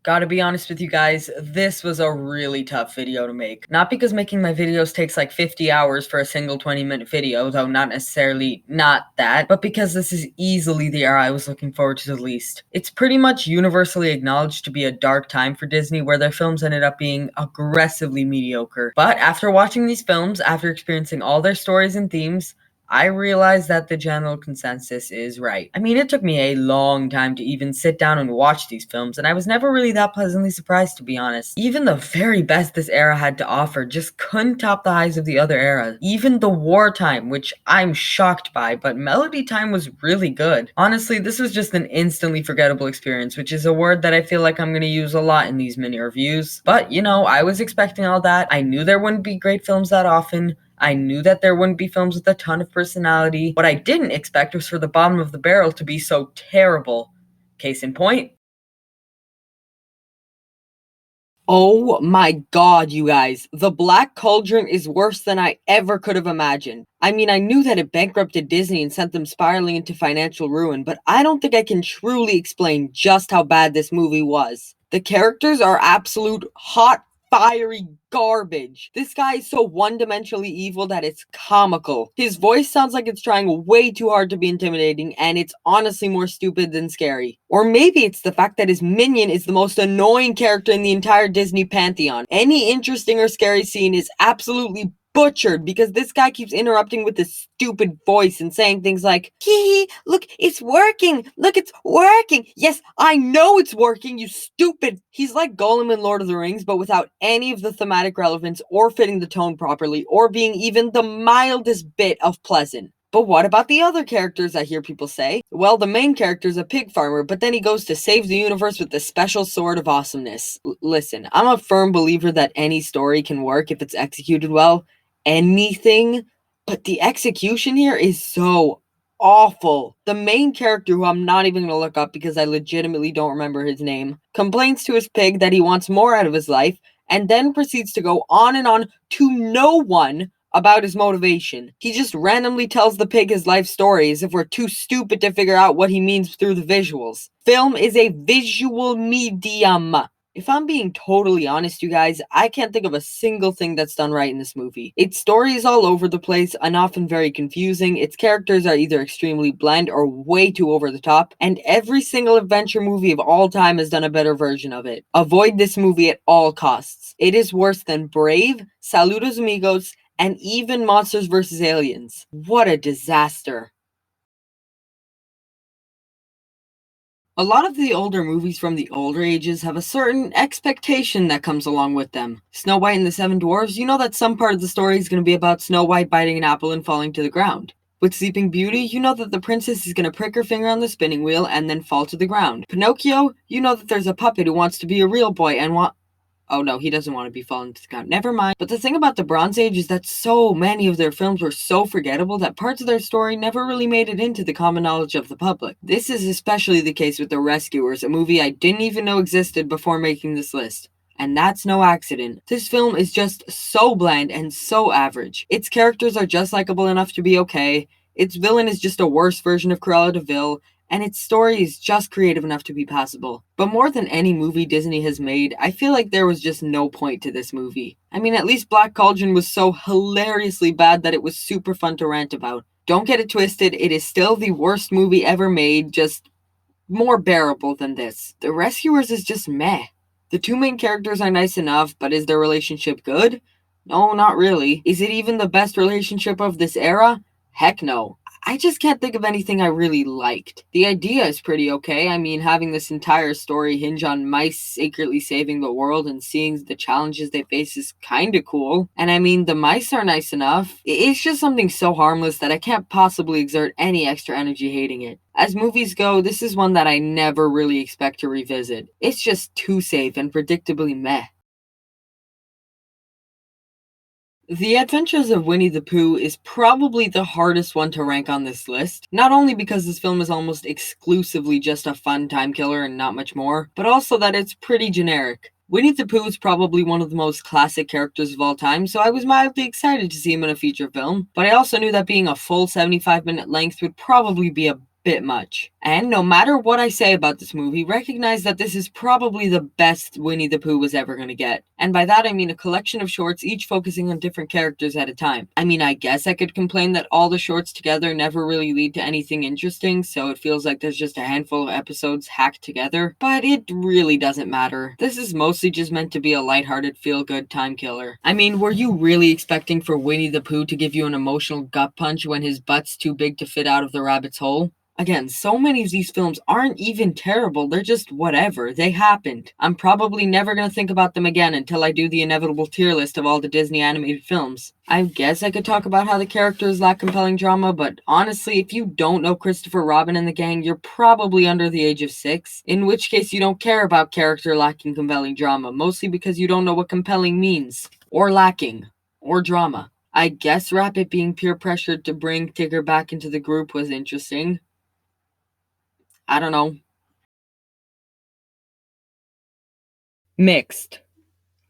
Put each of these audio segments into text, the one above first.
Gotta be honest with you guys, this was a really tough video to make. Not because making my videos takes like 50 hours for a single 20-minute video, though not that, but because this is easily the era I was looking forward to the least. It's pretty much universally acknowledged to be a dark time for Disney where their films ended up being aggressively mediocre. But after watching these films, after experiencing all their stories and themes, I realize that the general consensus is right. I mean, it took me a long time to even sit down and watch these films, and I was never really that pleasantly surprised, to be honest. Even the very best this era had to offer just couldn't top the highs of the other eras. Even the wartime, which I'm shocked by, but Melody Time was really good. Honestly, this was just an instantly forgettable experience, which is a word that I feel like I'm going to use a lot in these mini reviews. But, I was expecting all that. I knew there wouldn't be great films that often. I knew that there wouldn't be films with a ton of personality. What I didn't expect was for the bottom of the barrel to be so terrible. Case in point. Oh my god, you guys. The Black Cauldron is worse than I ever could have imagined. I mean, I knew that it bankrupted Disney and sent them spiraling into financial ruin, but I don't think I can truly explain just how bad this movie was. The characters are absolute hot, fiery garbage. This guy is so one-dimensionally evil that it's comical. His voice sounds like it's trying way too hard to be intimidating, and it's honestly more stupid than scary. Or maybe it's the fact that his minion is the most annoying character in the entire Disney pantheon. Any interesting or scary scene is absolutely butchered because this guy keeps interrupting with this stupid voice and saying things like, hee hee, look, it's working, look, it's working. Yes, I know it's working, you stupid. He's like Gollum in Lord of the Rings, but without any of the thematic relevance or fitting the tone properly or being even the mildest bit of pleasant. But what about the other characters, I hear people say? Well, the main character's a pig farmer, but then he goes to save the universe with the special sword of awesomeness. Listen, I'm a firm believer that any story can work if it's executed well. Anything, but the execution here is so awful. The main character, who I'm not even gonna look up because I legitimately don't remember his name, complains to his pig that he wants more out of his life, and then proceeds to go on and on to no one about his motivation. He just randomly tells the pig his life story as if we're too stupid to figure out what he means through the visuals. Film is a visual medium. If I'm being totally honest, you guys, I can't think of a single thing that's done right in this movie. Its story is all over the place and often very confusing, its characters are either extremely bland or way too over the top, and every single adventure movie of all time has done a better version of it. Avoid this movie at all costs. It is worse than Brave, Saludos Amigos, and even Monsters vs. Aliens. What a disaster. A lot of the older movies from the older ages have a certain expectation that comes along with them. Snow White and the Seven Dwarfs, you know that some part of the story is going to be about Snow White biting an apple and falling to the ground. With Sleeping Beauty, you know that the princess is going to prick her finger on the spinning wheel and then fall to the ground. Pinocchio, you know that there's a puppet who wants to be a real boy and Oh no, he doesn't want to be falling to the ground. Never mind. But the thing about the Bronze Age is that so many of their films were so forgettable that parts of their story never really made it into the common knowledge of the public. This is especially the case with The Rescuers, a movie I didn't even know existed before making this list. And that's no accident. This film is just so bland and so average. Its characters are just likable enough to be okay, its villain is just a worse version of Cruella de Vil, and its story is just creative enough to be passable. But more than any movie Disney has made, I feel like there was just no point to this movie. I mean, at least Black Cauldron was so hilariously bad that it was super fun to rant about. Don't get it twisted, it is still the worst movie ever made, just more bearable than this. The Rescuers is just meh. The two main characters are nice enough, but is their relationship good? No, not really. Is it even the best relationship of this era? Heck no. I just can't think of anything I really liked. The idea is pretty okay. I mean, having this entire story hinge on mice secretly saving the world and seeing the challenges they face is kinda cool. And I mean, the mice are nice enough. It's just something so harmless that I can't possibly exert any extra energy hating it. As movies go, this is one that I never really expect to revisit. It's just too safe and predictably meh. The Adventures of Winnie the Pooh is probably the hardest one to rank on this list, not only because this film is almost exclusively just a fun time killer and not much more, but also that it's pretty generic. Winnie the Pooh is probably one of the most classic characters of all time, so I was mildly excited to see him in a feature film, but I also knew that being a full 75-minute length would probably be a bit much. And no matter what I say about this movie, recognize that this is probably the best Winnie the Pooh was ever gonna get. And by that I mean a collection of shorts, each focusing on different characters at a time. I mean, I guess I could complain that all the shorts together never really lead to anything interesting, so it feels like there's just a handful of episodes hacked together, but it really doesn't matter. This is mostly just meant to be a lighthearted, feel-good time killer. I mean, were you really expecting for Winnie the Pooh to give you an emotional gut punch when his butt's too big to fit out of the rabbit's hole? Again, so many of these films aren't even terrible, they're just whatever, they happened. I'm probably never gonna think about them again until I do the inevitable tier list of all the Disney animated films. I guess I could talk about how the characters lack compelling drama, but honestly, if you don't know Christopher Robin and the gang, you're probably under the age of 6, in which case you don't care about character lacking compelling drama, mostly because you don't know what compelling means, or lacking, or drama. I guess Rabbit being peer pressured to bring Tigger back into the group was interesting. I don't know. Mixed.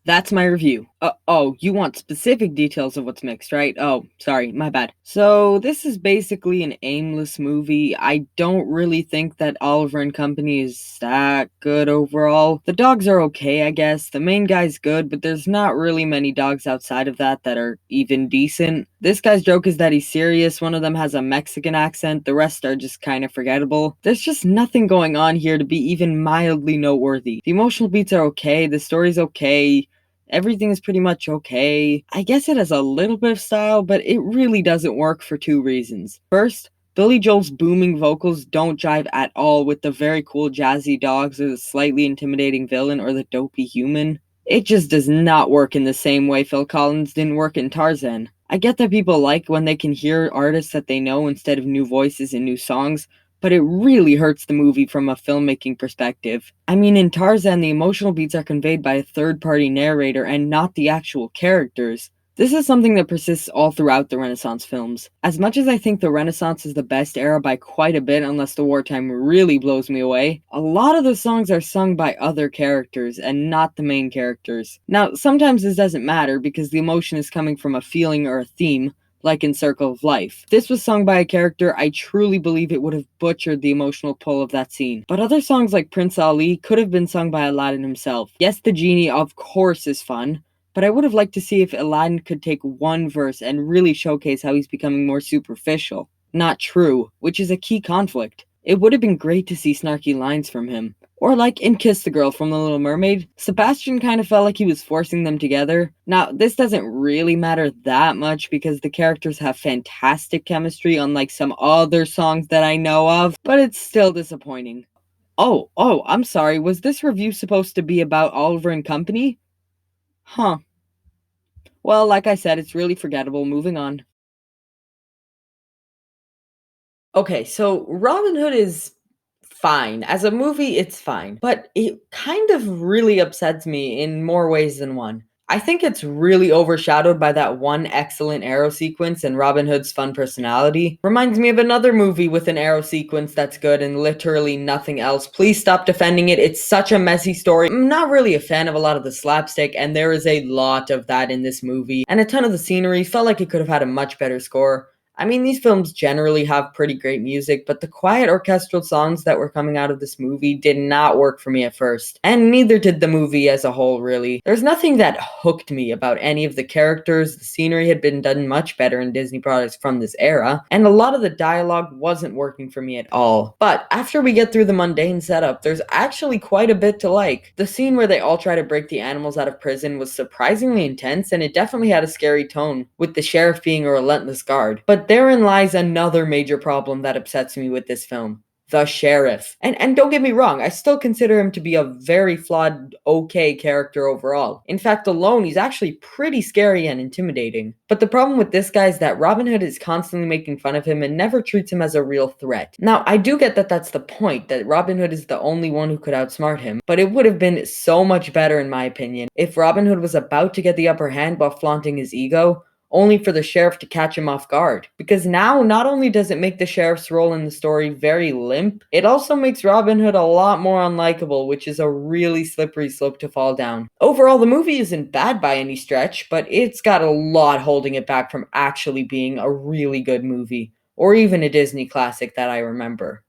That's my review. Oh, you want specific details of what's mixed, right? Oh, sorry, my bad. So, this is basically an aimless movie. I don't really think that Oliver and Company is that good overall. The dogs are okay, I guess. The main guy's good, but there's not really many dogs outside of that are even decent. This guy's joke is that he's serious. One of them has a Mexican accent. The rest are just kind of forgettable. There's just nothing going on here to be even mildly noteworthy. The emotional beats are okay. The story's okay. Everything is pretty much okay. I guess it has a little bit of style, but it really doesn't work for two reasons. First, Billy Joel's booming vocals don't jive at all with the very cool jazzy dogs or the slightly intimidating villain or the dopey human. It just does not work in the same way Phil Collins didn't work in Tarzan. I get that people like when they can hear artists that they know instead of new voices and new songs, but it really hurts the movie from a filmmaking perspective. I mean, in Tarzan, the emotional beats are conveyed by a third-party narrator and not the actual characters. This is something that persists all throughout the Renaissance films. As much as I think the Renaissance is the best era by quite a bit, unless the wartime really blows me away, a lot of the songs are sung by other characters and not the main characters. Now, sometimes this doesn't matter because the emotion is coming from a feeling or a theme, like in Circle of Life. If this was sung by a character, I truly believe it would have butchered the emotional pull of that scene. But other songs like Prince Ali could have been sung by Aladdin himself. Yes, the genie of course is fun, but I would have liked to see if Aladdin could take one verse and really showcase how he's becoming more superficial, not true, which is a key conflict. It would have been great to see snarky lines from him. Or like in Kiss the Girl from The Little Mermaid, Sebastian kind of felt like he was forcing them together. Now, this doesn't really matter that much because the characters have fantastic chemistry unlike some other songs that I know of, but it's still disappointing. Oh, I'm sorry, was this review supposed to be about Oliver and Company? Huh. Well, like I said, it's really forgettable. Moving on. Okay, so Robin Hood is fine. As a movie, it's fine. But it kind of really upsets me in more ways than one. I think it's really overshadowed by that one excellent arrow sequence and Robin Hood's fun personality. Reminds me of another movie with an arrow sequence that's good and literally nothing else. Please stop defending it. It's such a messy story. I'm not really a fan of a lot of the slapstick, and there is a lot of that in this movie. And a ton of the scenery felt like it could have had a much better score. I mean, these films generally have pretty great music, but the quiet orchestral songs that were coming out of this movie did not work for me at first. And neither did the movie as a whole, really. There's nothing that hooked me about any of the characters. The scenery had been done much better in Disney products from this era, and a lot of the dialogue wasn't working for me at all. But after we get through the mundane setup, there's actually quite a bit to like. The scene where they all try to break the animals out of prison was surprisingly intense, and it definitely had a scary tone, with the sheriff being a relentless guard. But therein lies another major problem that upsets me with this film. The sheriff. And don't get me wrong, I still consider him to be a very flawed, okay character overall. In fact, alone, he's actually pretty scary and intimidating. But the problem with this guy is that Robin Hood is constantly making fun of him and never treats him as a real threat. Now, I do get that that's the point, that Robin Hood is the only one who could outsmart him, but it would have been so much better, in my opinion, if Robin Hood was about to get the upper hand while flaunting his ego, only for the sheriff to catch him off guard. Because now, not only does it make the sheriff's role in the story very limp, it also makes Robin Hood a lot more unlikable, which is a really slippery slope to fall down. Overall, the movie isn't bad by any stretch, but it's got a lot holding it back from actually being a really good movie. or even a Disney classic that I remember.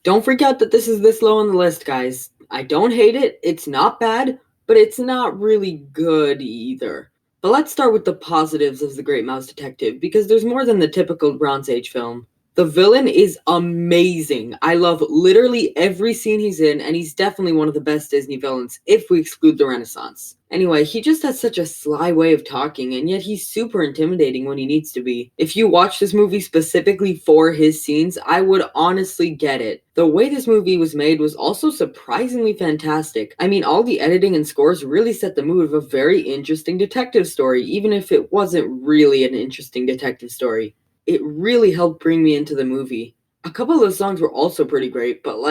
Don't freak out that this is this low on the list, guys. I don't hate it, it's not bad, but it's not really good either. But let's start with the positives of The Great Mouse Detective, because there's more than the typical Bronze Age film. The villain is amazing. I love literally every scene he's in, and he's definitely one of the best Disney villains, if we exclude the Renaissance. Anyway, he just has such a sly way of talking, and yet he's super intimidating when he needs to be. If you watch this movie specifically for his scenes, I would honestly get it. The way this movie was made was also surprisingly fantastic. I mean, all the editing and scores really set the mood of a very interesting detective story, even if it wasn't really an interesting detective story. It really helped bring me into the movie. A couple of the songs were also pretty great, but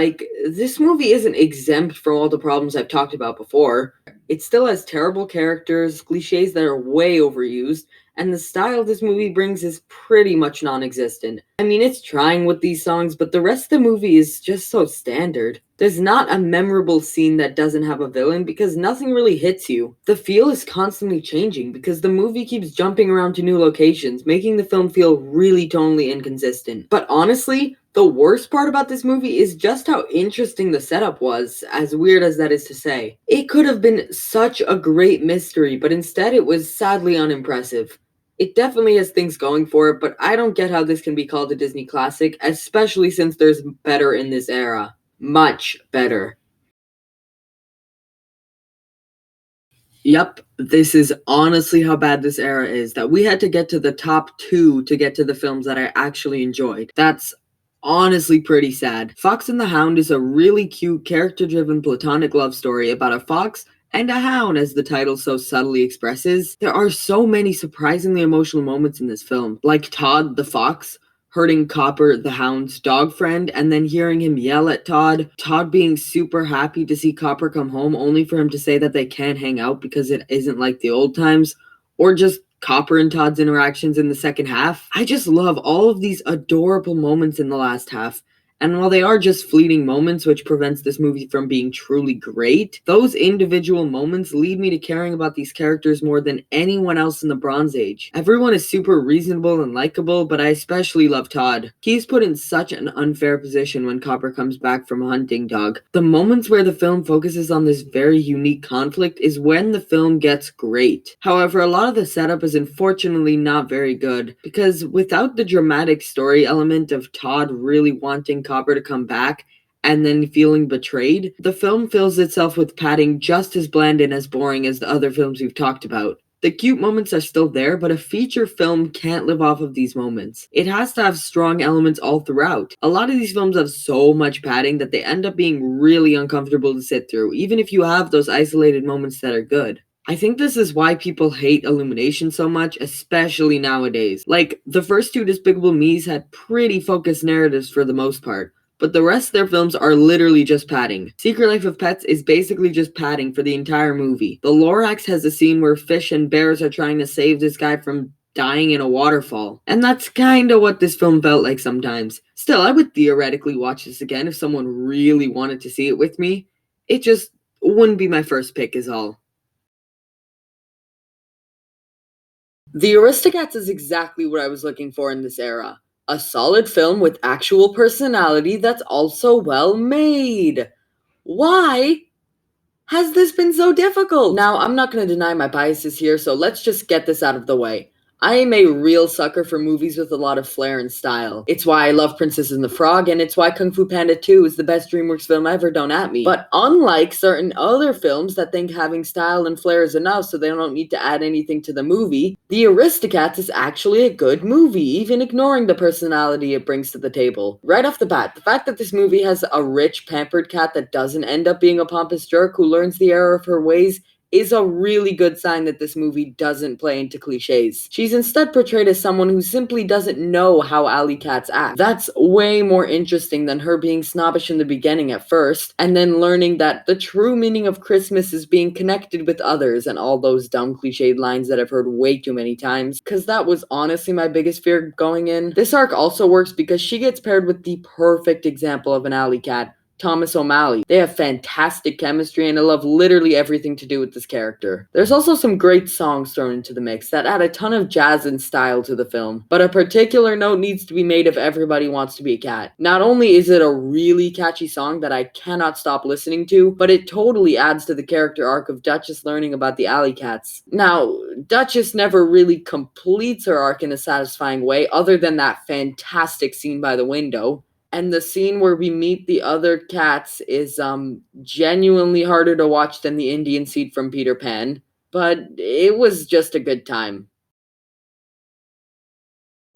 this movie isn't exempt from all the problems I've talked about before. It still has terrible characters, cliches that are way overused, and the style this movie brings is pretty much non existent. I mean, it's trying with these songs, but the rest of the movie is just so standard. There's not a memorable scene that doesn't have a villain because nothing really hits you. The feel is constantly changing because the movie keeps jumping around to new locations, making the film feel really tonally inconsistent. But honestly, the worst part about this movie is just how interesting the setup was, as weird as that is to say. It could have been such a great mystery, but instead it was sadly unimpressive. It definitely has things going for it, but I don't get how this can be called a Disney classic, especially since there's better in this era. Much better. Yep, this is honestly how bad this era is, that we had to get to the top two to get to the films that I actually enjoyed. That's honestly pretty sad. Fox and the Hound is a really cute, character driven platonic love story about a fox and a hound, as the title so subtly expresses. There are so many surprisingly emotional moments in this film, like Todd the fox hurting Copper, the hound's dog friend, and then hearing him yell at Todd. Todd being super happy to see Copper come home, only for him to say that they can't hang out because it isn't like the old times. Or just Copper and Todd's interactions in the second half. I just love all of these adorable moments in the last half. And while they are just fleeting moments, which prevents this movie from being truly great, those individual moments lead me to caring about these characters more than anyone else in the Bronze Age. Everyone is super reasonable and likable, but I especially love Todd. He's put in such an unfair position when Copper comes back from hunting dog. The moments where the film focuses on this very unique conflict is when the film gets great. However, a lot of the setup is unfortunately not very good, because without the dramatic story element of Todd really wanting Copper to come back and then feeling betrayed, the film fills itself with padding just as bland and as boring as the other films we've talked about. The cute moments are still there, but a feature film can't live off of these moments. It has to have strong elements all throughout. A lot of these films have so much padding that they end up being really uncomfortable to sit through, even if you have those isolated moments that are good. I think this is why people hate Illumination so much, especially nowadays. Like, the first two Despicable Me's had pretty focused narratives for the most part, but the rest of their films are literally just padding. Secret Life of Pets is basically just padding for the entire movie. The Lorax has a scene where fish and bears are trying to save this guy from dying in a waterfall. And that's kinda what this film felt like sometimes. Still, I would theoretically watch this again if someone really wanted to see it with me. It just wouldn't be my first pick is all. The Aristocats is exactly what I was looking for in this era. A solid film with actual personality that's also well made. Why has this been so difficult? Now, I'm not going to deny my biases here, so let's just get this out of the way. I am a real sucker for movies with a lot of flair and style. It's why I love Princess and the Frog, and it's why Kung Fu Panda 2 is the best DreamWorks film ever, don't at me. But unlike certain other films that think having style and flair is enough so they don't need to add anything to the movie, The Aristocats is actually a good movie, even ignoring the personality it brings to the table. Right off the bat, the fact that this movie has a rich, pampered cat that doesn't end up being a pompous jerk who learns the error of her ways is a really good sign that this movie doesn't play into cliches. She's instead portrayed as someone who simply doesn't know how alley cats act. That's way more interesting than her being snobbish in the beginning at first, and then learning that the true meaning of Christmas is being connected with others and all those dumb cliched lines that I've heard way too many times, because that was honestly my biggest fear going in. This arc also works because she gets paired with the perfect example of an alley cat, Thomas O'Malley. They have fantastic chemistry, and I love literally everything to do with this character. There's also some great songs thrown into the mix that add a ton of jazz and style to the film, but a particular note needs to be made of Everybody Wants to Be a Cat. Not only is it a really catchy song that I cannot stop listening to, but it totally adds to the character arc of Duchess learning about the alley cats. Now, Duchess never really completes her arc in a satisfying way, other than that fantastic scene by the window. And the scene where we meet the other cats is genuinely harder to watch than the Indian scene from Peter Pan, but it was just a good time.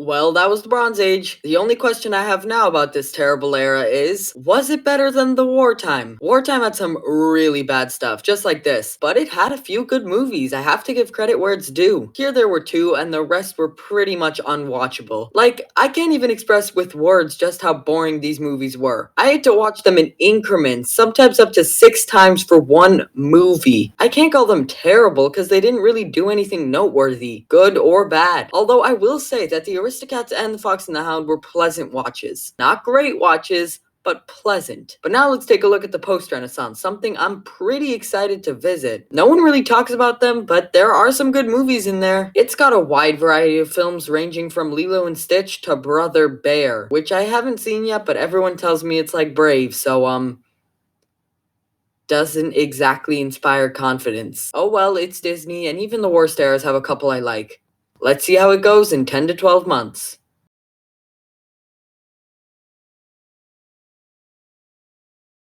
Well, that was the Bronze Age. The only question I have now about this terrible era is, was it better than the wartime? Wartime had some really bad stuff, just like this, but it had a few good movies. I have to give credit where it's due. Here there were two, and the rest were pretty much unwatchable. Like, I can't even express with words just how boring these movies were. I had to watch them in increments, sometimes up to 6 times for one movie. I can't call them terrible because they didn't really do anything noteworthy, good or bad. Although I will say that the Aristocats and The Fox and the Hound were pleasant watches. Not great watches, but pleasant. But now let's take a look at the post-Renaissance, something I'm pretty excited to visit. No one really talks about them, but there are some good movies in there. It's got a wide variety of films ranging from Lilo and Stitch to Brother Bear, which I haven't seen yet, but everyone tells me it's like Brave, so doesn't exactly inspire confidence. Oh well, it's Disney, and even the worst eras have a couple I like. Let's see how it goes in 10 to 12 months.